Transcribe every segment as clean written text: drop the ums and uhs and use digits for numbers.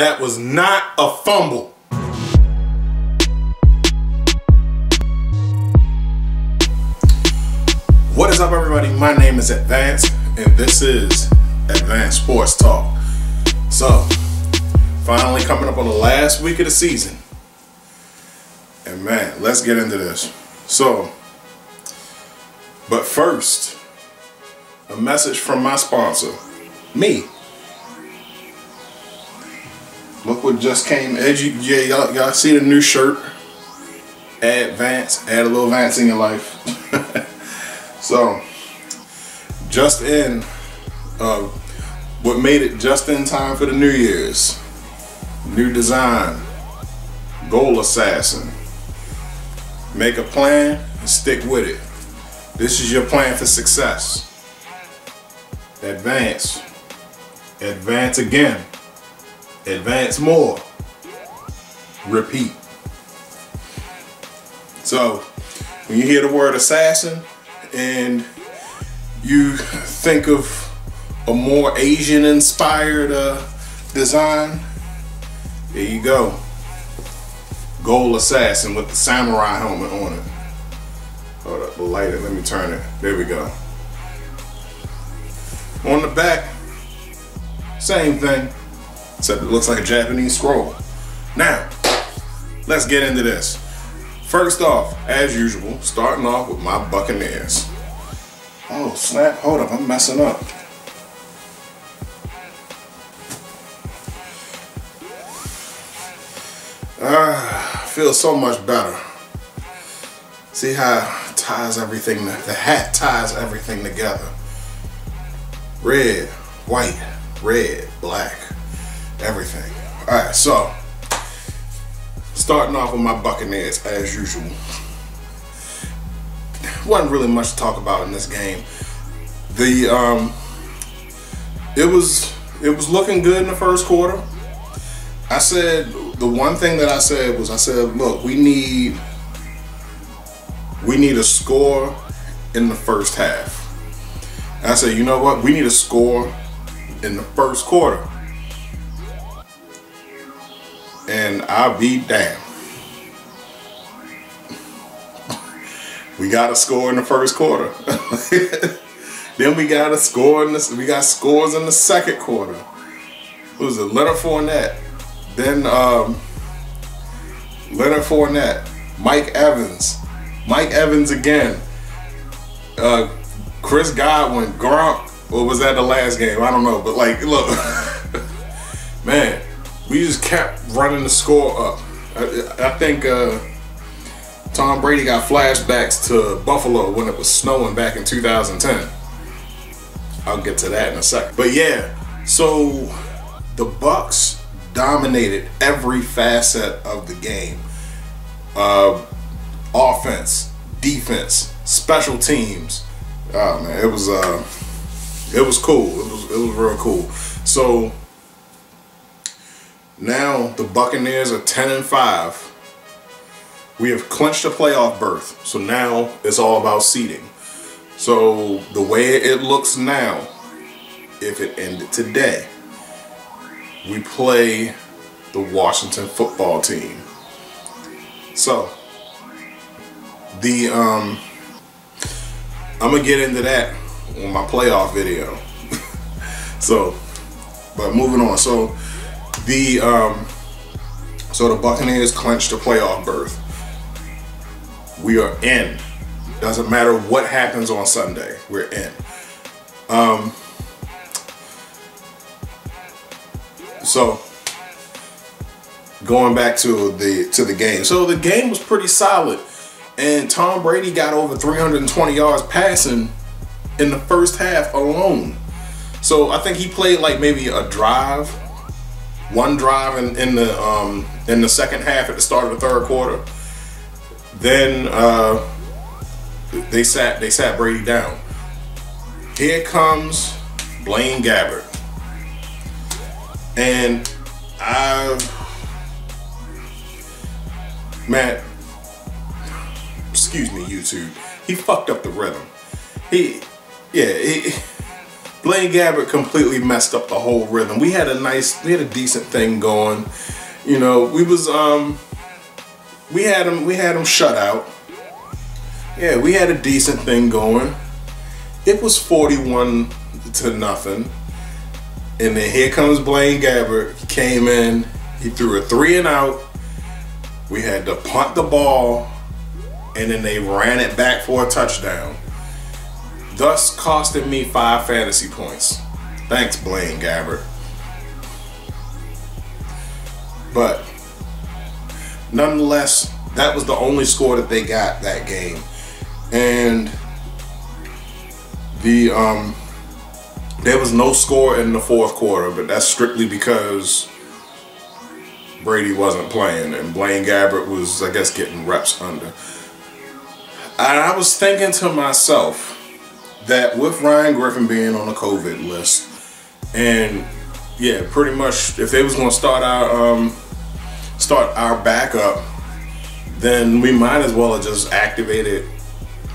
That was not a fumble. What is up, everybody? My name is Advance, and this is Advance Sports Talk. So, finally coming up on the last week of the season. And man, let's get into this. So, but first, a message from my sponsor, me. Look what just came. Y'all see the new shirt? Add Vance, add a little Vance in your life. So, just in, what made it just in time for the New Year's. New design, goal assassin. Make a plan and stick with it. This is your plan for success. Advance. Advance again. Advance more. Repeat. So, when you hear the word assassin and you think of a more Asian inspired design, there you go. Gold assassin with the samurai helmet on it. Hold up, light it, let me turn it. There we go. On the back, same thing, except it looks like a Japanese scroll. Now, let's get into this. First off, as usual, starting off with my Buccaneers. Oh snap, hold up, I'm messing up. Feels so much better. See how it ties everything, the hat ties everything together. Red, white, red, black, everything. Alright, so starting off with my Buccaneers as usual. Wasn't really much to talk about in this game. It was looking good in the first quarter. I said, the one thing that I said was, look, we need a score in the first half. And I said, you know what? We need a score in the first quarter. And I'll be damned. We got a score in the first quarter. Then we got a score in we got scores in the second quarter. What was it? Leonard Fournette. Then Leonard Fournette, Mike Evans again, Chris Godwin, Gronk, or was that the last game? I don't know, but like, look, man, we just kept running the score up. I think Tom Brady got flashbacks to Buffalo when it was snowing back in 2010. I'll get to that in a second. But yeah, so the Bucs dominated every facet of the game. Offense, defense, special teams. Oh man, it was cool. It was real cool. So now the Buccaneers are 10-5. We have clinched a playoff berth. So now it's all about seeding. So the way it looks now, if it ended today, we play the Washington football team. So I'm gonna get into that on my playoff video. So, but moving on. So the Buccaneers clinched the playoff berth. We are in. Doesn't matter what happens on Sunday, we're in. So going back to the game. So the game was pretty solid, and Tom Brady got over 320 yards passing in the first half alone. So I think he played like maybe one drive in the second half at the start of the third quarter. Then they sat Brady down. Here comes Blaine Gabbert. And Matt, excuse me, YouTube. He fucked up the rhythm. Blaine Gabbert completely messed up the whole rhythm. We had a decent thing going. You know, we had him shut out. Yeah, we had a decent thing going. It was 41-0. And then here comes Blaine Gabbert. He came in, he threw a 3 and out. We had to punt the ball, and then they ran it back for a touchdown, thus costing me 5 fantasy points. Thanks, Blaine Gabbert. But nonetheless, that was the only score that they got that game. And there was no score in the fourth quarter, but that's strictly because Brady wasn't playing and Blaine Gabbert was, I guess, getting reps under. And I was thinking to myself that with Ryan Griffin being on the COVID list, and yeah, pretty much if they was going to start our backup, then we might as well have just activated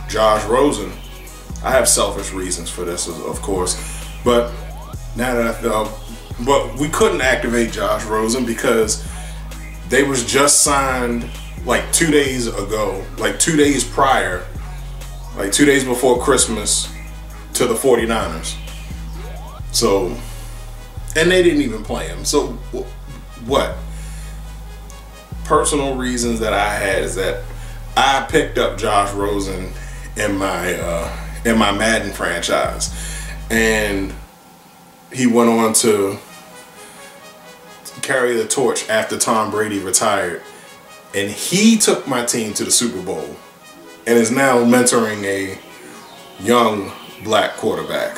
Josh Rosen. I have selfish reasons for this, of course, but now that but we couldn't activate Josh Rosen because they was just signed like 2 days ago, like 2 days prior, like 2 days before Christmas to the 49ers. So, and they didn't even play him. So what? Personal reasons that I had is that I picked up Josh Rosen in my Madden franchise, and he went on to carry the torch after Tom Brady retired, and he took my team to the Super Bowl and is now mentoring a young black quarterback.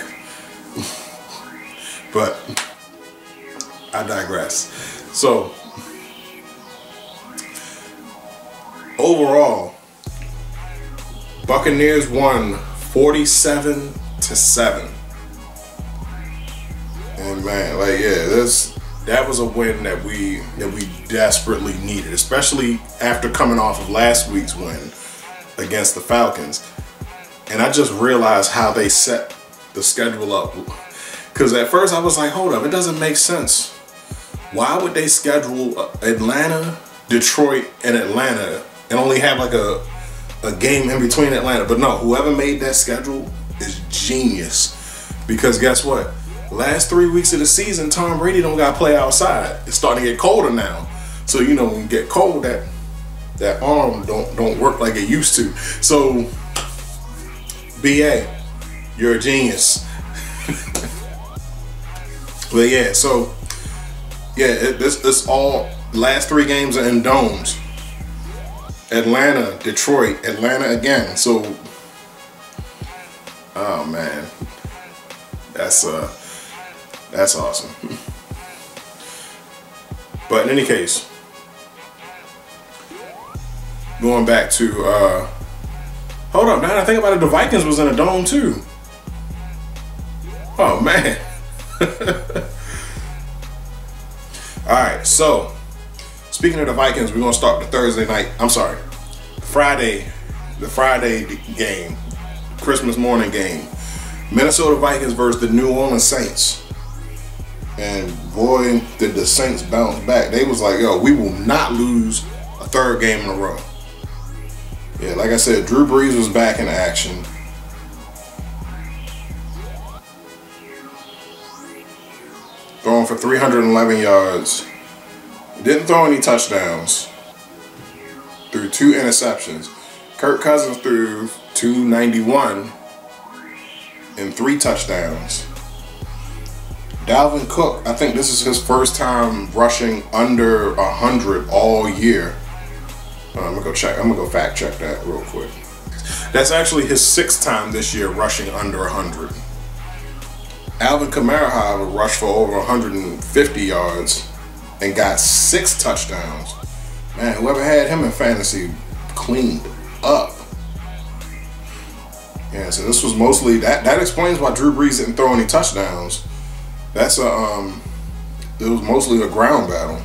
But I digress. So overall, Buccaneers won 47-7. And man, like, yeah, that was a win that we desperately needed, especially after coming off of last week's win against the Falcons. And I just realized how they set the schedule up. Because at first I was like, hold up, it doesn't make sense. Why would they schedule Atlanta, Detroit, and Atlanta and only have like a game in between Atlanta? But no, whoever made that schedule is genius. Because guess what? Last 3 weeks of the season, Tom Brady don't got to play outside. It's starting to get colder now. So, you know, when you get cold, that arm don't work like it used to. So, BA, you're a genius. But yeah, so, yeah, it's all, last 3 games are in domes. Atlanta, Detroit, Atlanta again. So, oh man, that's awesome. But in any case, going back to hold up, now that I think about it, the Vikings was in a dome too. Oh man. All right, so speaking of the Vikings, we're gonna start the Thursday night. I'm sorry, the Friday game, Christmas morning game. Minnesota Vikings versus the New Orleans Saints. And boy, did the Saints bounce back. They was like, yo, we will not lose a 3rd game in a row. Yeah, like I said, Drew Brees was back in action. Throwing for 311 yards. Didn't throw any touchdowns. Threw 2 interceptions. Kirk Cousins threw 291 and 3 touchdowns. Dalvin Cook, I think this is his first time rushing under 100 all year. I'm gonna go fact check that real quick. That's actually his 6th time this year rushing under 100. Alvin Kamara, however, rushed for over 150 yards and got 6 touchdowns. Man, whoever had him in fantasy cleaned up. Yeah, so this was mostly that explains why Drew Brees didn't throw any touchdowns. That's it was mostly a ground battle.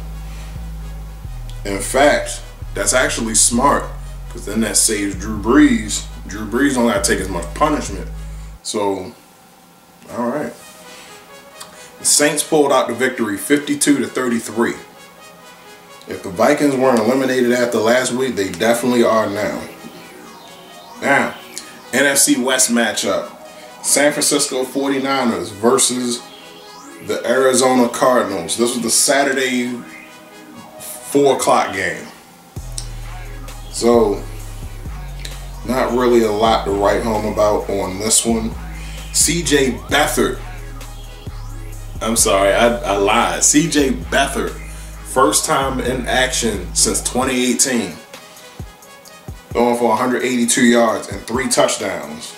In fact, that's actually smart, because then that saves Drew Brees. Drew Brees don't got to take as much punishment. So, all right. The Saints pulled out the victory 52-33. If the Vikings weren't eliminated after last week, they definitely are now. Now, NFC West matchup. San Francisco 49ers versus the Arizona Cardinals. This was the Saturday 4 o'clock game. So, not really a lot to write home about on this one. CJ Beathard. I'm sorry, I lied. CJ Beathard. First time in action since 2018. Going for 182 yards and 3 touchdowns.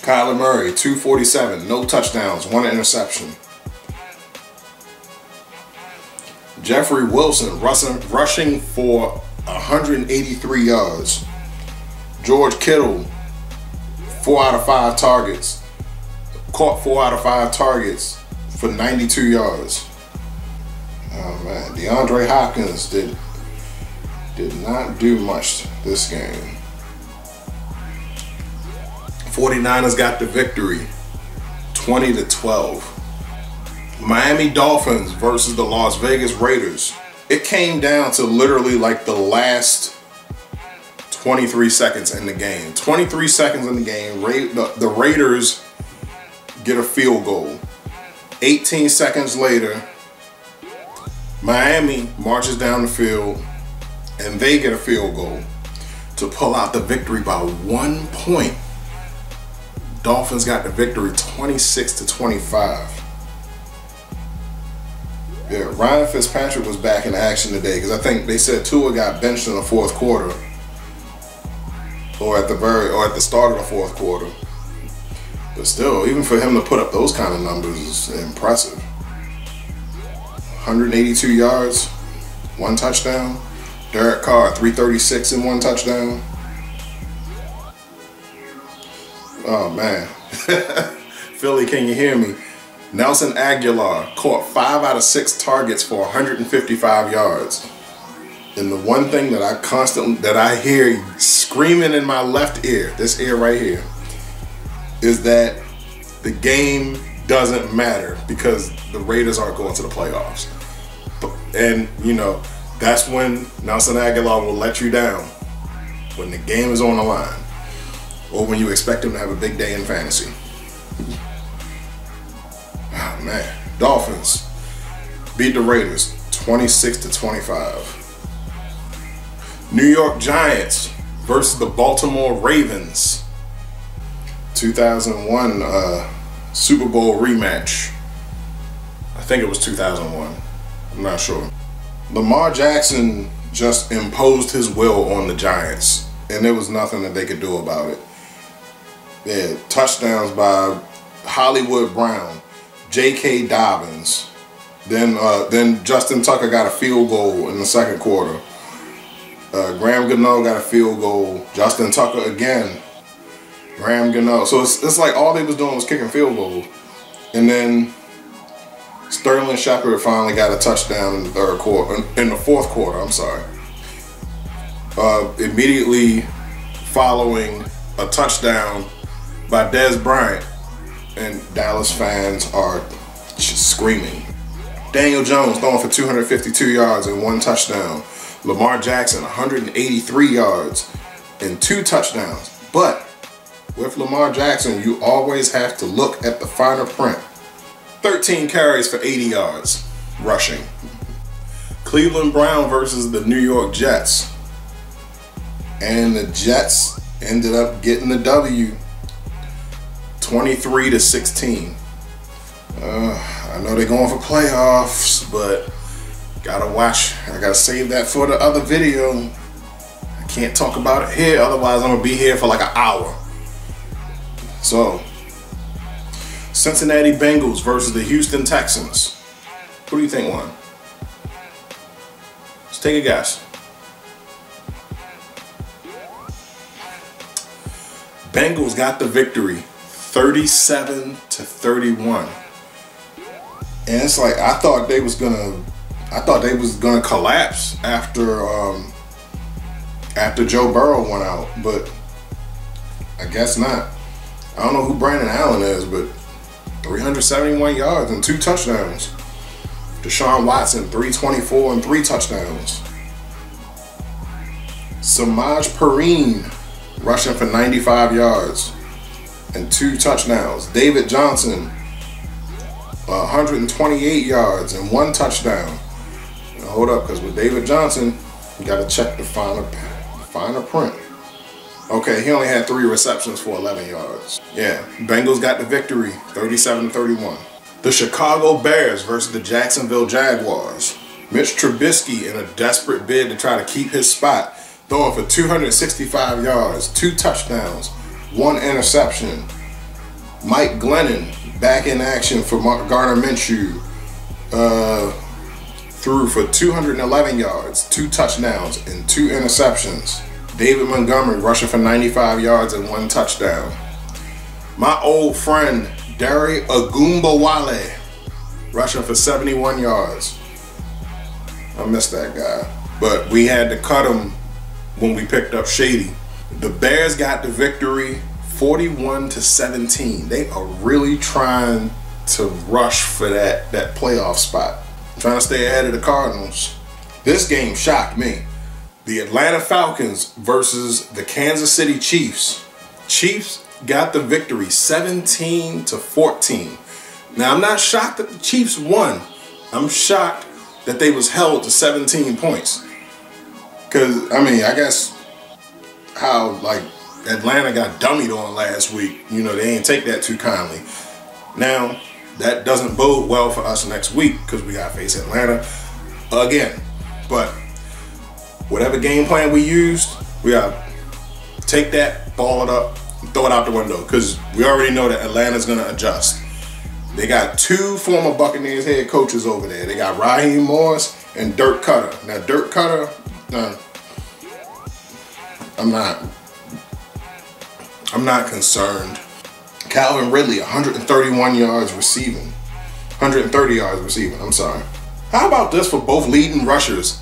Kyler Murray, 247, no touchdowns, 1 interception. Jeffrey Wilson rushing for 183 yards. George Kittle, 4 out of 5 targets. Caught 4 out of 5 targets for 92 yards. Oh man, DeAndre Hopkins did not do much this game. 49ers got the victory, 20-12. Miami Dolphins versus the Las Vegas Raiders. It came down to literally like the last 23 seconds in the game. 23 seconds in the game, the Raiders get a field goal. 18 seconds later, Miami marches down the field and they get a field goal to pull out the victory by 1 point. Dolphins got the victory 26-25. Yeah, Ryan Fitzpatrick was back in action today because I think they said Tua got benched in the 4th quarter, or at the start of the 4th quarter. But still, even for him to put up those kind of numbers is impressive. 182 yards, 1 touchdown. Derek Carr, 336 and 1 touchdown. Oh man. Philly, can you hear me? Nelson Aguilar caught 5 out of 6 targets for 155 yards. And the one thing that I hear screaming in my left ear, this ear right here, is that the game doesn't matter because the Raiders aren't going to the playoffs. And you know, that's when Nelson Aguilar will let you down, when the game is on the line, or when you expect him to have a big day in fantasy. Oh man, Dolphins beat the Raiders 26-25. New York Giants versus the Baltimore Ravens. 2001 Super Bowl rematch. I think it was 2001. I'm not sure. Lamar Jackson just imposed his will on the Giants, and there was nothing that they could do about it. Yeah, touchdowns by Hollywood Brown, J.K. Dobbins. Then Justin Tucker got a field goal in the 2nd quarter. Graham Gano got a field goal. Justin Tucker again. Graham Gano. So it's like all they was doing was kicking field goals. And then Sterling Shepard finally got a touchdown in the 4th quarter. I'm sorry. Immediately following a touchdown by Dez Bryant, and Dallas fans are just screaming. Daniel Jones throwing for 252 yards and 1 touchdown. Lamar Jackson 183 yards and 2 touchdowns. But with Lamar Jackson, you always have to look at the finer print. 13 carries for 80 yards rushing. Cleveland Brown versus the New York Jets. And the Jets ended up getting the W, 23-16. I know they're going for playoffs, but gotta watch. I gotta save that for the other video. I can't talk about it here, otherwise I'm gonna be here for like an hour. So, Cincinnati Bengals versus the Houston Texans. Who do you think won? Let's take a guess. Bengals got the victory, 37-31. And it's like I thought they was gonna collapse after Joe Burrow went out, but I guess not. I don't know who Brandon Allen is, but 371 yards and 2 touchdowns. Deshaun Watson, 324 and 3 touchdowns. Samaj Perine, rushing for 95 yards and 2 touchdowns. David Johnson, 128 yards and 1 touchdown. Now hold up, because with David Johnson, you got to check the finer print. Okay, he only had 3 receptions for 11 yards. Yeah, Bengals got the victory, 37-31. The Chicago Bears versus the Jacksonville Jaguars. Mitch Trubisky, in a desperate bid to try to keep his spot, throwing for 265 yards, 2 touchdowns, 1 interception. Mike Glennon, back in action for Gardner Minshew, threw for 211 yards, 2 touchdowns, and 2 interceptions. David Montgomery rushing for 95 yards and 1 touchdown. My old friend Dare Ogunbowale rushing for 71 yards. I miss that guy, but we had to cut him when we picked up Shady. The Bears got the victory, 41-17. They are really trying to rush for that playoff spot, trying to stay ahead of the Cardinals. This game shocked me. The Atlanta Falcons versus the Kansas City Chiefs. Chiefs got the victory, 17-14. Now, I'm not shocked that the Chiefs won. I'm shocked that they was held to 17 points. Because, I mean, I guess how, like, Atlanta got dummied on last week, you know, they ain't take that too kindly. Now, that doesn't bode well for us next week because we got to face Atlanta again. But whatever game plan we used, we got to take that, ball it up, and throw it out the window because we already know that Atlanta's going to adjust. They got 2 former Buccaneers head coaches over there. They got Raheem Morris and Dirk Cutter. Now, Dirk Cutter, I'm not concerned. Calvin Ridley, 131 yards receiving. 130 yards receiving, I'm sorry. How about this for both leading rushers?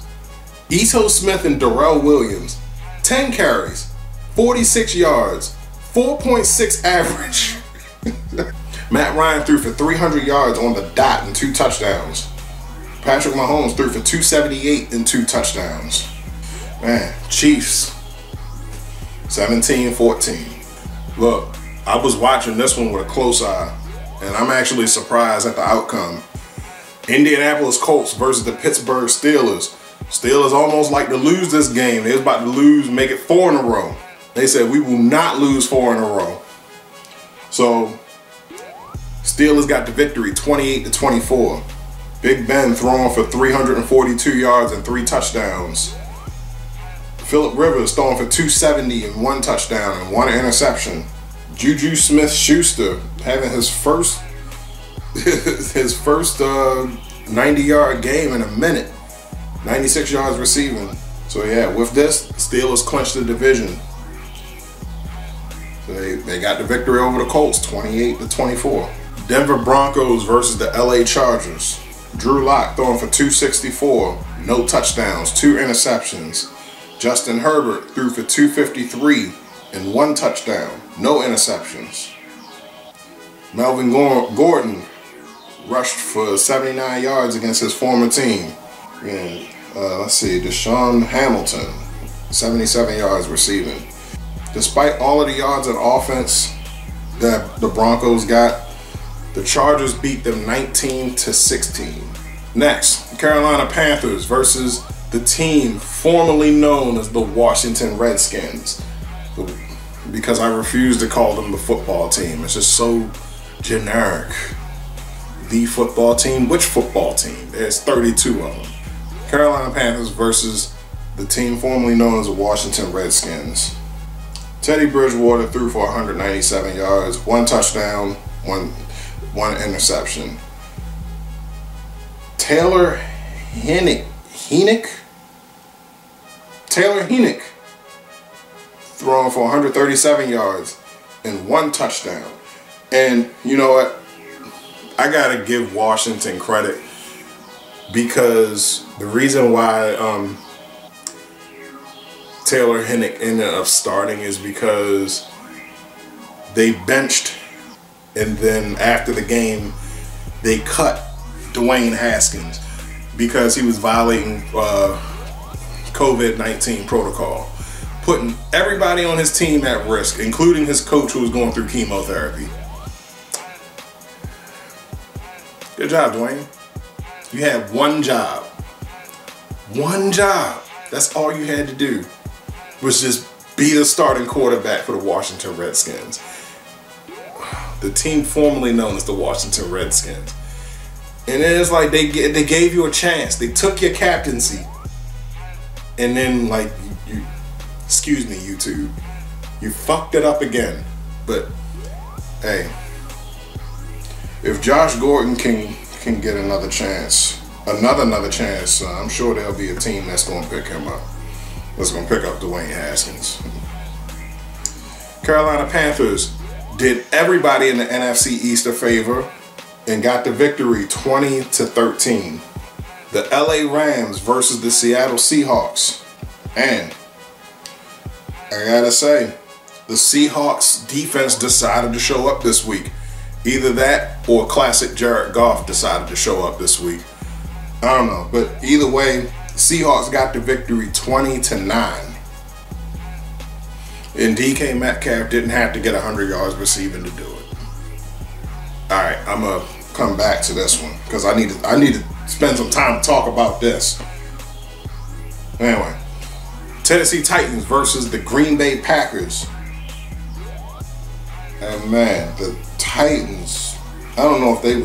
Ito Smith and Darrell Williams, 10 carries, 46 yards, 4.6 average. Matt Ryan threw for 300 yards on the dot and 2 touchdowns. Patrick Mahomes threw for 278 and 2 touchdowns. Man, Chiefs, 17-14. Look, I was watching this one with a close eye, and I'm actually surprised at the outcome. Indianapolis Colts versus the Pittsburgh Steelers. Steelers almost like to lose this game. They was about to lose, make it 4 in a row. They said, we will not lose 4 in a row. So, Steelers got the victory, 28-24. Big Ben throwing for 342 yards and 3 touchdowns. Phillip Rivers throwing for 270 and 1 touchdown and 1 interception. Juju Smith-Schuster having his first 90-yard game in a minute. 96 yards receiving. So yeah, with this, Steelers clinched the division. So they got the victory over the Colts, 28-24. Denver Broncos versus the LA Chargers. Drew Lock throwing for 264, no touchdowns, 2 interceptions. Justin Herbert threw for 253 and 1 touchdown, no interceptions. Melvin Gordon rushed for 79 yards against his former team. And let's see, Deshaun Hamilton, 77 yards receiving. Despite all of the yards and offense that the Broncos got, the Chargers beat them 19-16. Next, the Carolina Panthers versus the team formerly known as the Washington Redskins. Because I refuse to call them the football team. It's just so generic. The football team? Which football team? There's 32 of them. Carolina Panthers versus the team formerly known as the Washington Redskins. Teddy Bridgewater threw for 197 yards, 1 touchdown, one interception. Taylor Heinicke throwing for 137 yards and 1 touchdown. And you know what? I gotta give Washington credit because the reason why Taylor Heinicke ended up starting is because they benched And then after the game, they cut Dwayne Haskins because he was violating COVID-19 protocol, putting everybody on his team at risk, including his coach who was going through chemotherapy. Good job, Dwayne. You had one job. One job. That's all you had to do, was just be the starting quarterback for the Washington Redskins. The team formerly known as the Washington Redskins. And then it's like they gave you a chance. They took your captaincy. And then, like, you excuse me, YouTube, you fucked it up again. But hey, if Josh Gordon can get another chance, another chance, I'm sure there'll be a team that's going to pick him up. That's going to pick up Dwayne Haskins. Carolina Panthers did everybody in the NFC East a favor and got the victory 20-13. The LA Rams versus the Seattle Seahawks. And I gotta say, the Seahawks defense decided to show up this week. Either that or classic Jared Goff decided to show up this week. I don't know, but either way, Seahawks got the victory 20-9. And DK Metcalf didn't have to get 100 yards receiving to do it. All right, I'm gonna come back to this one because I need to spend some time to talk about this. Anyway, Tennessee Titans versus the Green Bay Packers. And man, the Titans, I don't know if they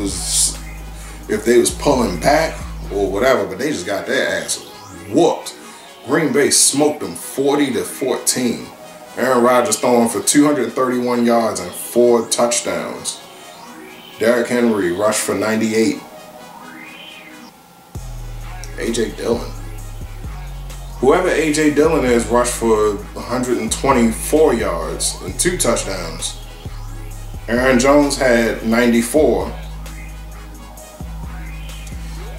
was pulling back or whatever, but they just got their asses whooped. Green Bay smoked them 40-14. Aaron Rodgers throwing for 231 yards and 4 touchdowns. Derrick Henry rushed for 98. A.J. Dillon. Whoever A.J. Dillon is rushed for 124 yards and 2 touchdowns. Aaron Jones had 94.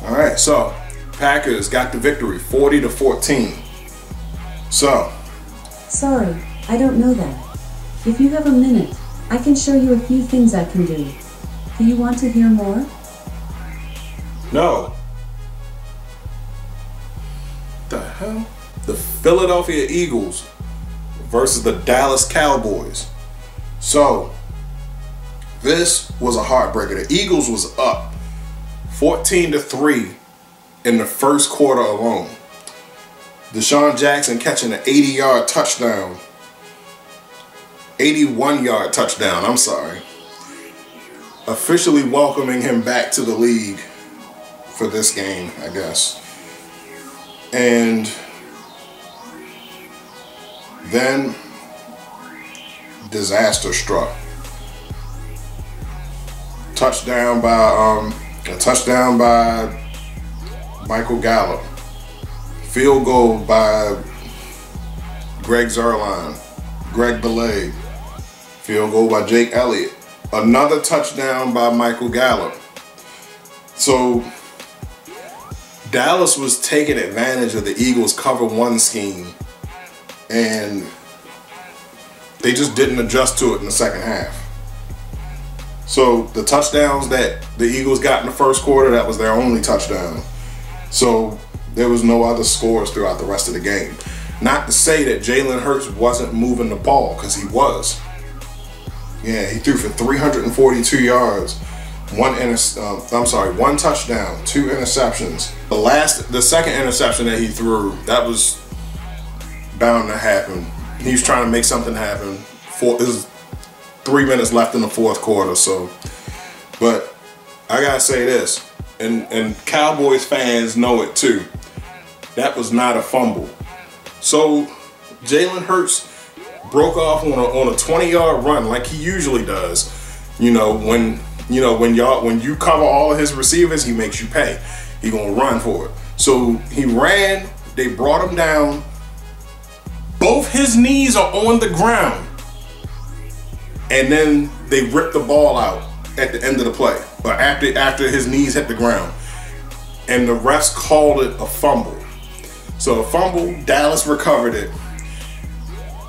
All right, so Packers got the victory 40-14. So. Sorry, I don't know that. If you have a minute, I can show you a few things I can do. Do you want to hear more? No. The hell? The Philadelphia Eagles versus the Dallas Cowboys. So, this was a heartbreaker. The Eagles was up 14-3 in the first quarter alone. Deshaun Jackson catching an 80-yard touchdown. 81-yard touchdown, I'm sorry. Officially welcoming him back to the league for this game, I guess. And then disaster struck. A touchdown by Michael Gallup. Field goal by Greg Zuerlein. Greg Belay. Field goal by Jake Elliott. Another touchdown by Michael Gallup. So Dallas was taking advantage of the Eagles' cover 1 scheme, and they just didn't adjust to it in the second half. So the touchdowns that the Eagles got in the first quarter, that was their only touchdown. So there was no other scores throughout the rest of the game. Not to say that Jalen Hurts wasn't moving the ball, because he was. Yeah, he threw for 342 yards, 1 touchdown, 2 interceptions. The second interception that he threw, that was bound to happen. He was trying to make something happen. There's 3 minutes left in the fourth quarter, so. But I gotta say this, and Cowboys fans know it too. That was not a fumble. So Jalen Hurts broke off on a 20-yard run like he usually does. When you cover all of his receivers, he makes you pay. He gonna run for it. So he ran. They brought him down. Both his knees are on the ground, and then they ripped the ball out at the end of the play, or after his knees hit the ground, and the refs called it a fumble. So a fumble. Dallas recovered it.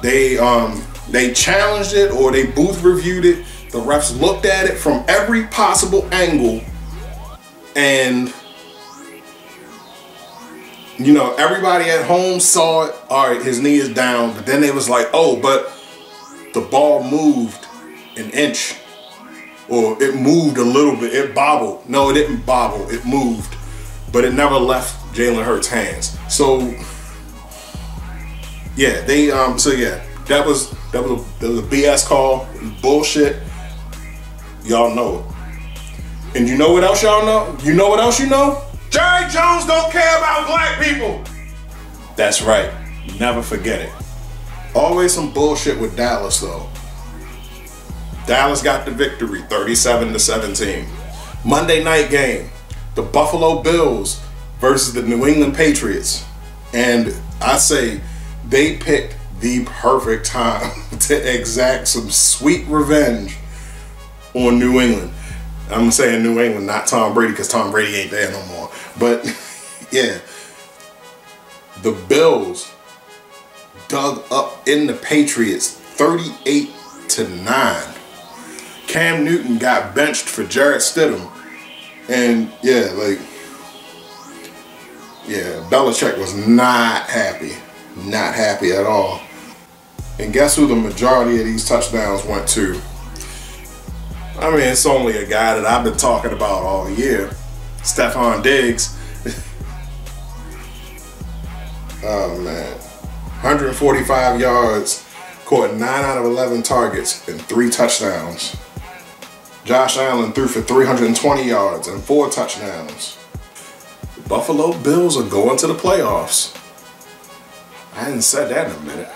They challenged it, or they booth reviewed it. The refs looked at it from every possible angle, and you know, everybody at home saw it. All right, his knee is down. But then they was like, oh, but the ball moved an inch, or it moved a little bit. It bobbled. No, it didn't bobble. It moved, but it never left Jalen Hurts' hands. So yeah, they so yeah, that was a BS call. It was bullshit. Y'all know it. And you know what else y'all know? You know what else you know? Jerry Jones don't care about black people. That's right. Never forget it. Always some bullshit with Dallas though. Dallas got the victory, 37-17. Monday night game, the Buffalo Bills versus the New England Patriots. And I say they picked the perfect time to exact some sweet revenge on New England. I'm saying New England, not Tom Brady, because Tom Brady ain't there no more. But yeah, the Bills dug up in the Patriots 38-9. Cam Newton got benched for Jarrett Stidham. And yeah, Belichick was not happy. Not happy at all. And guess who the majority of these touchdowns went to? I mean, it's only a guy that I've been talking about all year, Stephon Diggs. Oh man, 145 yards, caught 9 out of 11 targets and 3 touchdowns. Josh Allen threw for 320 yards and 4 touchdowns. The Buffalo Bills are going to the playoffs. I hadn't said that in a minute.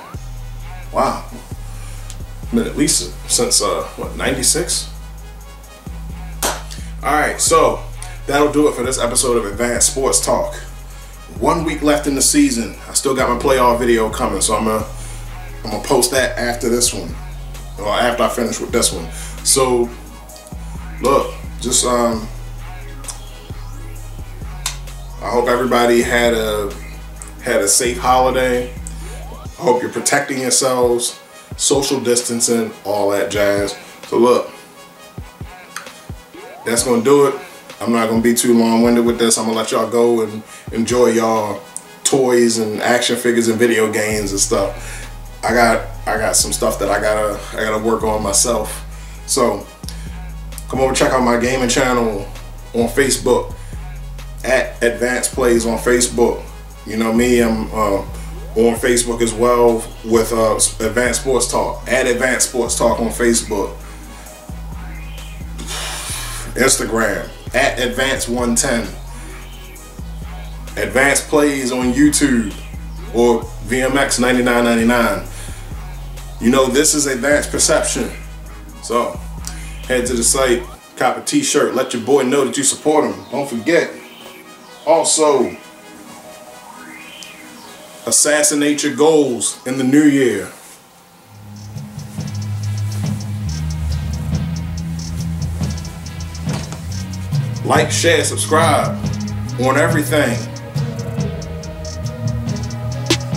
Wow. Been at least since, what, 96? Alright, so that'll do it for this episode of Advanced Sports Talk. 1 week left in the season. I still got my playoff video coming, so I'm gonna post that after this one. Or after I finish with this one. So look, just I hope everybody had a safe holiday. I hope you're protecting yourselves, social distancing, all that jazz. So look, that's gonna do it. I'm not gonna be too long-winded with this. I'm gonna let y'all go and enjoy y'all toys and action figures and video games and stuff. I got some stuff that I gotta work on myself. So come over, check out my gaming channel on Facebook at Advanced Plays on Facebook. You know me, I'm on Facebook as well with Advanced Sports Talk, at Advanced Sports Talk on Facebook. Instagram at Advanced110. Advanced Plays on YouTube or VMX 99.99. You know this is Advanced Perception. So head to the site, cop a t-shirt, let your boy know that you support him. Don't forget, also assassinate your goals in the new year. Like, share, subscribe on everything.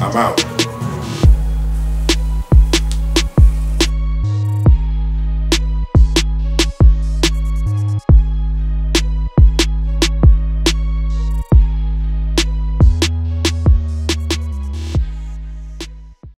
I'm out.